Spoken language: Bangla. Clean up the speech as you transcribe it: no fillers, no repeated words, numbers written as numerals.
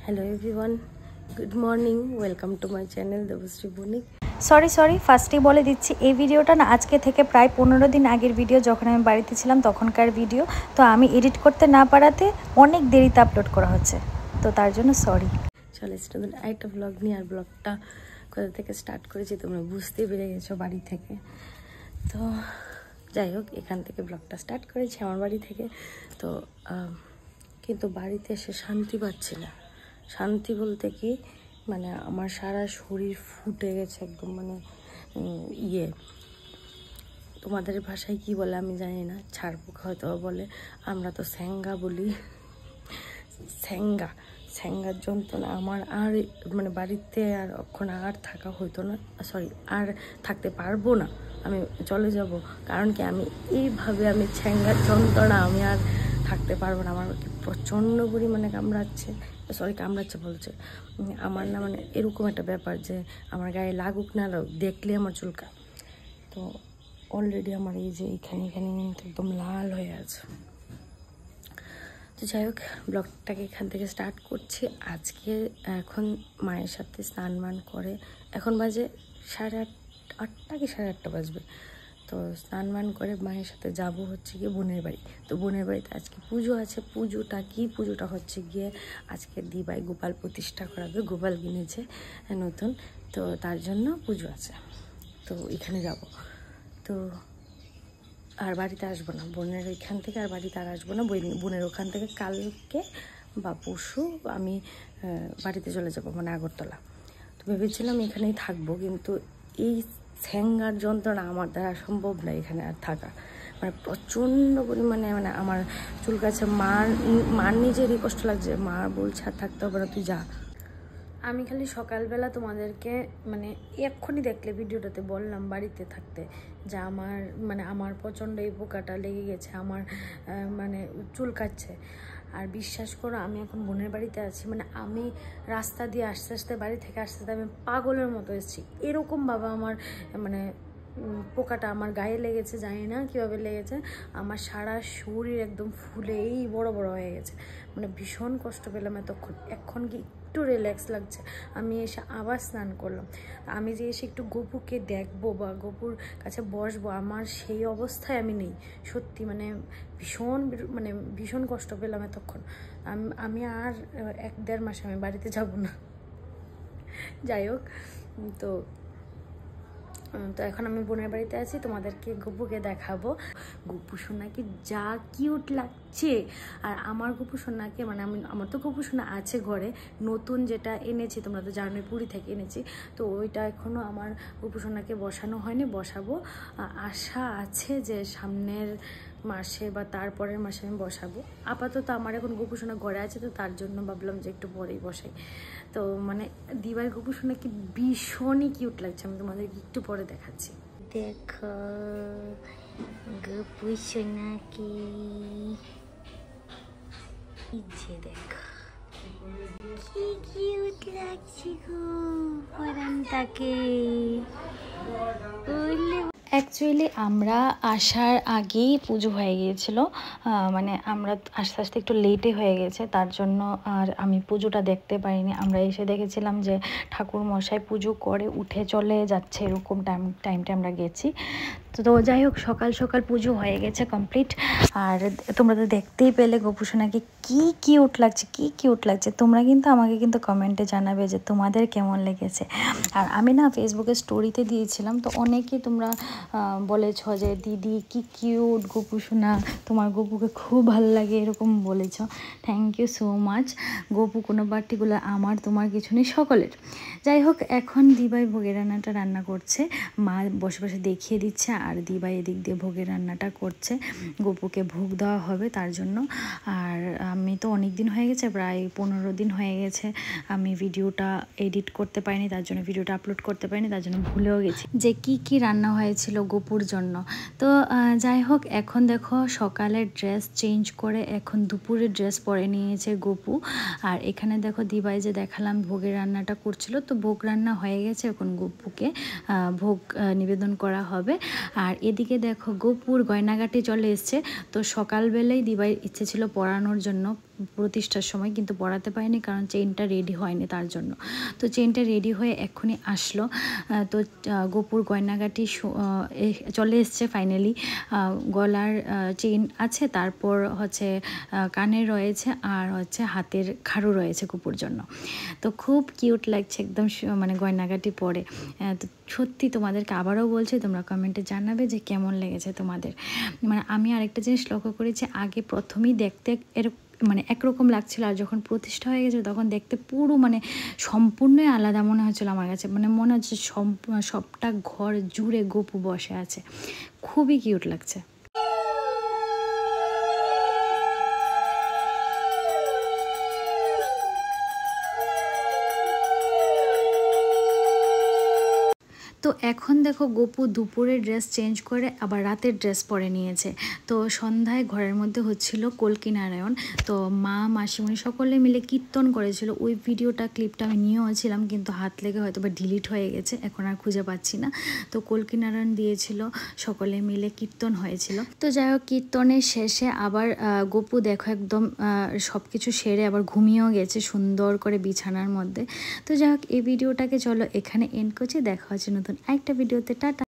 Hello everyone, good morning, welcome to my channel Debashree Banik. Sorry फार्स्टे बोले दिच्छी এই ভিডিওটা না আজকে থেকে প্রায় 15 দিন আগের ভিডিও, যখন আমি বাড়িতে ছিলাম তখনকার ভিডিও। তো আমি এডিট করতে না পারাতে অনেক দেরিতে আপলোড করা হচ্ছে, তো তার জন্য সরি। চলো স্টার্ট একটা ব্লগ নিয়ে, আর ব্লগটা কোথা থেকে স্টার্ট করেছি তোমরা বুঝতেই পেরে গেছো, বাড়ি থেকে। তো যাই হোক, এখান থেকে ব্লগটা স্টার্ট করেছি আমার বাড়ি থেকে। তো কিন্তু বাড়িতে এসে শান্তি পাচ্ছি না। শান্তি বলতে কি, মানে আমার সারা শরীর ফুটে গেছে একদম, মানে তোমাদের ভাষায় কি বলে আমি জানি না, ছাড়পোকা হয়তো বলে, আমরা তো স্যাঙ্গা বলি। স্যাঙ্গার যন্ত্রণা আমার আর মানে বাড়িতে আর এখন আর থাকা হইতো না, সরি আর থাকতে পারবো না, আমি চলে যাব। কারণ কি, এইভাবে স্যাঙ্গার যন্ত্রণা আমি আর থাকতে পারবো না। আমার প্রচণ্ড পরিমাণে কামড়াচ্ছে বলছে আমার না, মানে এরকম একটা ব্যাপার যে আমার গায়ে লাগুক না লাগুক, দেখলে আমার চুলকায়। তো অলরেডি আমার এই যে এখানে একদম লাল হয়ে আছে। তো যাই হোক, ব্লগটাকে এখান থেকে স্টার্ট করছি। আজকে এখন মায়ের সাথে স্নান করে, এখন বাজে 8:30 কি 8:30 বাজবে। তো স্নান করে মায়ের সাথে যাব হচ্ছে গিয়ে বোনের বাড়ি। তো বোনের বাড়িতে আজকে পুজো আছে। পুজোটা হচ্ছে গিয়ে আজকে দিবাই গোপাল প্রতিষ্ঠা করাবে, গোপাল কিনেছে নতুন, তো তার জন্য পুজো আছে। তো এখানে যাব। তো আর বাড়িতে আসবো না, বোনের ওইখান থেকে আর বাড়িতে আর আসবো না। বোনের ওখান থেকে কালকে বা পরশু আমি বাড়িতে চলে যাব, মানে আগরতলা। তো ভেবেছিলাম এখানেই থাকবো, কিন্তু এই স্যাঙ্গার যন্ত্রণা আমার দ্বারা সম্ভব না এখানে আর থাকা। মানে প্রচণ্ড পরিমাণে, মানে আমার চুল কাছে, মার নিজেরই কষ্ট লাগছে। মা বলছে আর থাকতে হবে না, তুই যা। আমি খালি সকালবেলা তোমাদেরকে মানে এক্ষুনি দেখলে ভিডিওটাতে বললাম বাড়িতে থাকতে, যে আমার প্রচণ্ড এই পোকাটা লেগে গেছে, আমার মানে চুল কাটছে। আর বিশ্বাস করো, আমি এখন বোনের বাড়িতে আছি, মানে আমি রাস্তা দিয়ে আস্তে বাড়ি থেকে আস্তে আমি পাগলের মতো এসেছি। এরকমভাবে আমার মানে পোকাটা আমার গায়ে লেগেছে, জানি না কীভাবে লেগেছে। আমার সারা শরীর একদম ফুলেই বড় হয়ে গেছে, মানে ভীষণ কষ্ট পেলাম এতক্ষণ। এখন কি একটু রিল্যাক্স লাগছে। আমি এসে আবার স্নান করলাম। আমি যে এসে একটু গপুকে দেখবো বা গপুর কাছে বসবো, আমার সেই অবস্থায় আমি নেই। সত্যি মানে ভীষণ কষ্ট পেলাম এতক্ষণ। আমি আর 1-1.5 মাস আমি বাড়িতে যাব না। যাই হোক, তো এখন আমি বোনের বাড়িতে আছি, তোমাদেরকে গপুকে দেখাবো। গপু সোনাকে যা কিউট লাগছে। আর আমার গপু সোনাকে, মানে আমার তো গপু সোনা আছে ঘরে, নতুন যেটা এনেছি তোমরা তো জানোই, পুরী থেকে এনেছি। তো ওইটা এখনও আমার গপু সোনাকে বসানো হয়নি, বসাবো। আশা আছে যে সামনের মাসে বা তারপরের মাসে আমি বসাবো। আপাতত আমার এখন গপু সোনা ঘরে আছে, তো তার জন্য ভাবলাম যে একটু পরেই বসাই। তো মানে দিবার গপু সোনাকে ভীষণই কিউট লাগছে, আমি তোমাদেরকে একটু পরে দেখাচ্ছি। দেখো গপু সোনাকে, দেখো কি কিউট লাগছে গো পরানটাকে। অ্যাকচুয়ালি আমরা আসার আগেই পুজো হয়ে গিয়েছিল, মানে আমরা আস্তে একটু লেটে হয়ে গেছে, তার জন্য আর আমি পুজোটা দেখতে পারিনি। আমরা এসে দেখেছিলাম যে ঠাকুর মশাই পুজো করে উঠে চলে যাচ্ছে, এরকম টাইমটা আমরা গেছি। তো যাই হোক, সকাল পুজো হয়ে গেছে কমপ্লিট। আর তোমরা তো দেখতেই পেলে গপু সোনাকে কি কিউট লাগছে। তোমরা কিন্তু আমাকে কমেন্টে জানাবে যে তোমাদের কেমন লেগেছে। আর আমি না ফেসবুকে স্টোরিতে দিয়েছিলাম, তো অনেকেই তোমরা বলেছ যে দিদি কি কিউট গপু সোনা, তোমার গপুকে খুব ভালো লাগে, এরকম বলেছ। Thank you so much. Gopu কোনো পার্টিকুলার আমার তোমার কিছু নেই, সকলের। যাই হোক, এখন দিবাই ভোগের রান্নাটা রান্না করছে, মা বসে দেখিয়ে দিচ্ছে, আর দিবাই এদিক দিয়ে ভোগের রান্নাটা করছে। গপুকে ভোগ দেওয়া হবে তার জন্য। আর আমি তো অনেক দিন হয়ে গেছে, প্রায় 15 দিন হয়ে গেছে আমি ভিডিওটা এডিট করতে পারিনি, তার জন্য ভিডিওটা আপলোড করতে পারিনি, তার জন্য ভুলেও গেছি যে কি রান্না হয়েছিল গপুর জন্য। তো যাই হোক, এখন দেখো সকালের ড্রেস চেঞ্জ করে এখন দুপুরের ড্রেস পরে নিয়েছে গপু। আর এখানে দেখো দিবাই যে দেখালাম ভোগের রান্নাটা করছিল, তো ভোগ রান্না হয়ে গেছে, এখন গপুকে ভোগ নিবেদন করা হবে। আর এদিকে দেখো গপুর গয়নাগাটি চলে এসছে। তো সকালবেলায় দিবাই ইচ্ছে ছিল পরানোর জন্য, প্রতিষ্ঠার সময়, কিন্তু পরাতে পারিনি কারণ চেইনটা রেডি হয়নি তার জন্য। তো চেইনটা রেডি হয়ে এক্ষুনি আসলো। তো গোপুর গয়নাগাটি চলে এসছে ফাইনালি। গলার চেইন আছে, তারপর হচ্ছে কানের রয়েছে, আর হচ্ছে হাতের খাড়ু রয়েছে গোপুর জন্য। তো খুব কিউট লাগছে একদম, মানে গয়নাগাটি পরে। তো সত্যি তোমাদেরকে আবারও বলছি, তোমরা কমেন্টে জানাবে যে কেমন লেগেছে তোমাদের। মানে আমি আরেকটা জিনিস লক্ষ্য করেছি, আগে প্রথমেই দেখতে মানে একরকম লাগছিল, আর যখন প্রতিষ্ঠা হয়ে গেছে তখন দেখতে পুরো মানে সম্পূর্ণই আলাদা মনে হচ্ছিল আমার কাছে। মানে মনে হচ্ছে সবটা ঘর জুড়ে গোপু বসে আছে, খুবই কিউট লাগছে। তো এখন দেখো গোপু দুপুরের ড্রেস চেঞ্জ করে আবার রাতের ড্রেস পরে নিয়েছে। তো সন্ধ্যায় ঘরের মধ্যে হচ্ছিল কল্কি নারায়ণ। তো মা মাসিমণি সকলে মিলে কীর্তন করেছিল, ওই ক্লিপটা আমি নিয়েও ছিলাম, কিন্তু হাত লেগে হয়তো বা ডিলিট হয়ে গেছে, এখন আর খুঁজে পাচ্ছি না। তো কল্কি নারায়ণ দিয়েছিল, সকলে মিলে কীর্তন হয়েছিল। তো যাই হোক, কীর্তনের শেষে আবার গোপু দেখো একদম সব কিছু সেরে আবার ঘুমিয়েও গেছে সুন্দর করে বিছানার মধ্যে। তো যাই হোক, এই ভিডিওটাকে চলো এখানে এন্ড করছি, দেখা হচ্ছে নতুন একটা ভিডিওতে। টাটা।